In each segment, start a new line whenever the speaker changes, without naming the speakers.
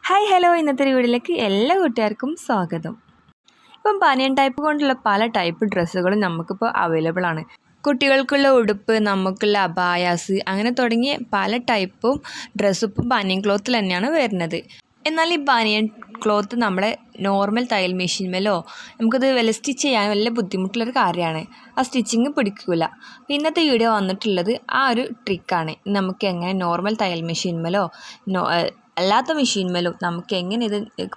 Hi hello ഇന്നത്തെ വീഡിയോയിലേക്ക് എല്ലാ കൂട്ടുകാർക്കും സ്വാഗതം. ഇപ്പം ബനിയൻ ടൈപ്പ് കൊണ്ടുള്ള പല ടൈപ്പ് ഡ്രസ്സുകളും നമുക്കിപ്പോൾ അവൈലബിൾ ആണ്. കുട്ടികൾക്കുള്ള ഉടുപ്പ്, നമുക്കുള്ള അബായാസ്, അങ്ങനെ തുടങ്ങിയ പല ടൈപ്പും ഡ്രസ്സും ഇപ്പം ബനിയൻ ക്ലോത്തിൽ തന്നെയാണ് വരുന്നത്. എന്നാൽ ഈ ബനിയൻ ക്ലോത്ത് നമ്മളെ നോർമൽ തയ്യൽ മെഷീൻമേലോ നമുക്കത് സ്റ്റിച്ച് ചെയ്യാൻ വലിയ ബുദ്ധിമുട്ടുള്ളൊരു കാര്യമാണ്. ആ സ്റ്റിച്ചിങ് പിടിക്കില്ല. ഇന്നത്തെ വീഡിയോ വന്നിട്ടുള്ളത് ആ ഒരു ട്രിക്കാണ്. നമുക്ക് എങ്ങനെ നോർമൽ തയ്യൽ മെഷീൻമേലോ അല്ലാത്ത മെഷീൻമേലും നമുക്ക് എങ്ങനെ ഇത്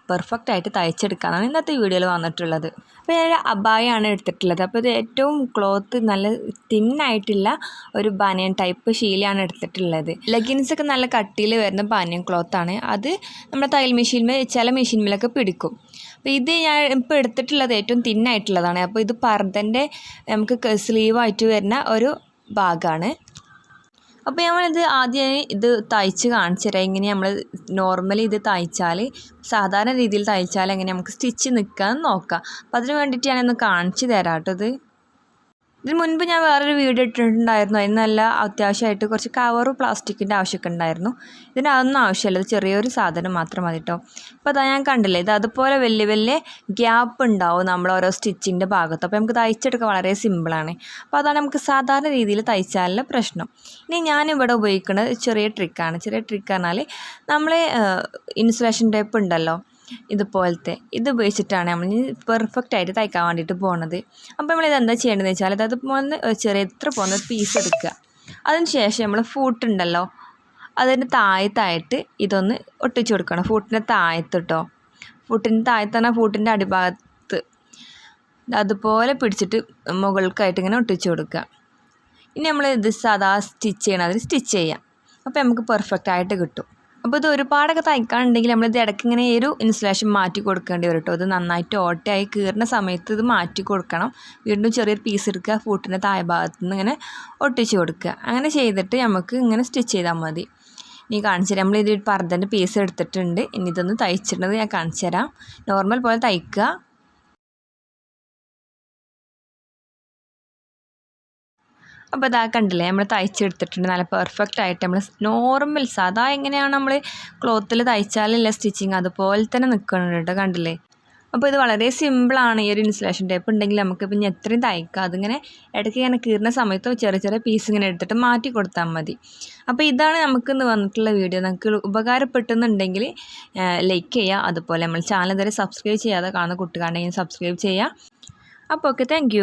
പെർഫെക്റ്റ് ആയിട്ട് തയ്ച്ചെടുക്കാനാണ് ഇന്നത്തെ വീഡിയോയിൽ വന്നിട്ടുള്ളത്. അപ്പോൾ ഞാൻ അബായാണ് എടുത്തിട്ടുള്ളത്. അപ്പോൾ ഇത് ഏറ്റവും ക്ലോത്ത് നല്ല തിന്നായിട്ടുള്ള ഒരു ബനിയൻ ടൈപ്പ് ശീലയാണ് എടുത്തിട്ടുള്ളത്. ലെഗിൻസൊക്കെ നല്ല കട്ടിയിൽ വരുന്ന ബനിയൻ ക്ലോത്താണ്. അത് നമ്മുടെ തയ്യൽ മെഷീൻമേൽ ചില മെഷീൻമേലൊക്കെ പിടിക്കും. അപ്പോൾ ഇത് ഞാൻ ഇപ്പോൾ എടുത്തിട്ടുള്ളത് ഏറ്റവും തിന്നായിട്ടുള്ളതാണ്. അപ്പോൾ ഇത് പർദ്ദൻ്റെ നമുക്ക് സ്ലീവായിട്ട് വരുന്ന ഒരു ഭാഗമാണ്. അപ്പോൾ നമ്മളിത് ആദ്യം ഇത് തയ്ച്ച് കാണിച്ചു തരാം. എങ്ങനെ നമ്മൾ നോർമലി ഇത് തയ്ച്ചാൽ, സാധാരണ രീതിയിൽ തയ്ച്ചാൽ എങ്ങനെ നമുക്ക് സ്റ്റിച്ച് നിൽക്കാമെന്ന് നോക്കാം. അപ്പോൾ അതിന് വേണ്ടിയിട്ട് ഞാനൊന്ന് കാണിച്ചു തരാം കേട്ടോ. ഇതിന് മുൻപ് ഞാൻ വേറൊരു വീഡിയോ ഇട്ടിട്ടുണ്ടായിരുന്നു. അതിന് നല്ല അത്യാവശ്യമായിട്ട് കുറച്ച് കവറും പ്ലാസ്റ്റിക്കിൻ്റെ ആവശ്യമൊക്കെ ഉണ്ടായിരുന്നു. ഇതിനതൊന്നും ആവശ്യമില്ല, ഇത് ചെറിയൊരു സാധനം മാത്രം മതി കേട്ടോ. അപ്പോൾ അതാ ഞാൻ കണ്ടില്ലേ, ഇത് അതുപോലെ വലിയ വലിയ ഗ്യാപ്പ് ഉണ്ടാവും നമ്മൾ ഓരോ സ്റ്റിച്ചിൻ്റെ ഭാഗത്ത്. അപ്പോൾ നമുക്ക് തയ്ച്ചെടുക്കാൻ വളരെ സിമ്പിളാണ്. അപ്പോൾ അതാണ് നമുക്ക് സാധാരണ രീതിയിൽ തയ്ച്ചാലുള്ള പ്രശ്നം. ഇനി ഞാനിവിടെ ഉപയോഗിക്കുന്നത് ചെറിയ ട്രിക്കാണ്. ചെറിയ ട്രിക്ക് പറഞ്ഞാൽ നമ്മൾ ഇൻസുലേഷൻ ടേപ്പ് ഉണ്ടല്ലോ, ഇതുപോലത്തെ ഇത് ഉപയോഗിച്ചിട്ടാണ് നമ്മൾ പെർഫെക്റ്റ് ആയിട്ട് തയ്ക്കാൻ വേണ്ടിയിട്ട് പോകുന്നത്. അപ്പോൾ നമ്മളിത് എന്താ ചെയ്യേണ്ടതെന്ന് വെച്ചാൽ അതുപോലെ ചെറിയ എത്ര പോകുന്ന പീസ് എടുക്കുക. അതിന് ശേഷം നമ്മൾ ഫൂട്ടുണ്ടല്ലോ, അതിൻ്റെ താഴത്തായിട്ട് ഇതൊന്ന് ഒട്ടിച്ചു കൊടുക്കണം. ഫൂട്ടിൻ്റെ താഴത്ത് കേട്ടോ, ഫൂട്ടിൻ്റെ താഴത്താണ് ഫൂട്ടിൻ്റെ അടിഭാഗത്ത് അതുപോലെ പിടിച്ചിട്ട് മുകൾക്കായിട്ട് ഇങ്ങനെ ഒട്ടിച്ചു കൊടുക്കുക. ഇനി നമ്മൾ ഇത് സാധാ സ്റ്റിച്ച് ചെയ്യണം, അതിൽ സ്റ്റിച്ച് ചെയ്യാം. അപ്പോൾ നമുക്ക് പെർഫെക്റ്റ് ആയിട്ട് കിട്ടും. അപ്പോൾ ഇത് ഒരുപാടൊക്കെ തയ്ക്കാനുണ്ടെങ്കിൽ നമ്മളിത് ഇടയ്ക്ക് ഇങ്ങനെ ഒരു ഇൻസുലേഷൻ മാറ്റി കൊടുക്കേണ്ടി വരും കേട്ടോ. ഇത് നന്നായിട്ട് ഓട്ടയായി കീറുന്ന സമയത്ത് ഇത് മാറ്റി കൊടുക്കണം. വീണ്ടും ചെറിയൊരു പീസ് എടുക്കുക, ഫൂട്ടിൻ്റെ താഴെ ഭാഗത്തു നിന്ന് ഇങ്ങനെ ഒട്ടിച്ച് കൊടുക്കുക. അങ്ങനെ ചെയ്തിട്ട് നമുക്ക് ഇങ്ങനെ സ്റ്റിച്ച് ചെയ്താൽ മതി. ഇനി കാണിച്ചു തരാം. നമ്മളിത് പർദ്ദൻ്റെ പീസ് എടുത്തിട്ടുണ്ട്. ഇനി ഇതൊന്ന് തയ്ച്ചിട്ടുള്ളത് ഞാൻ കാണിച്ചു തരാം. നോർമൽ പോലെ തയ്ക്കുക. അപ്പോൾ ഇതാ കണ്ടില്ലേ, നമ്മൾ തയ്ച്ചെടുത്തിട്ടുണ്ട്. നല്ല പെർഫെക്റ്റ് ആയിട്ട് നമ്മൾ നോർമൽ സാധാ എങ്ങനെയാണ് നമ്മൾ ക്ലോത്തിൽ തയ്ച്ചാലല്ല സ്റ്റിച്ചിങ് അതുപോലെ തന്നെ നിൽക്കുന്നുണ്ട് കേട്ടോ, കണ്ടില്ലേ. അപ്പോൾ ഇത് വളരെ സിമ്പിളാണ്. ഈ ഒരു ഇൻസുലേഷൻ ടേപ്പ് ഉണ്ടെങ്കിൽ നമുക്ക് പിന്നെ എത്രയും തയ്ക്കാം. അതിങ്ങനെ ഇടയ്ക്ക് ഇങ്ങനെ കീറുന്ന സമയത്ത് ചെറിയ ചെറിയ പീസ് ഇങ്ങനെ എടുത്തിട്ട് മാറ്റി കൊടുത്താൽ മതി. അപ്പോൾ ഇതാണ് നമുക്കിന്ന് വന്നിട്ടുള്ള വീഡിയോ. നമുക്ക് ഉപകാരപ്പെട്ടെന്നുണ്ടെങ്കിൽ ലൈക്ക് ചെയ്യുക. അതുപോലെ നമ്മൾ ചാനൽ ഇതുവരെ സബ്സ്ക്രൈബ് ചെയ്യാതെ കാണുന്ന കുട്ടികളുണ്ടെങ്കിൽ സബ്സ്ക്രൈബ് ചെയ്യുക. അപ്പോൾ ഓക്കെ, താങ്ക്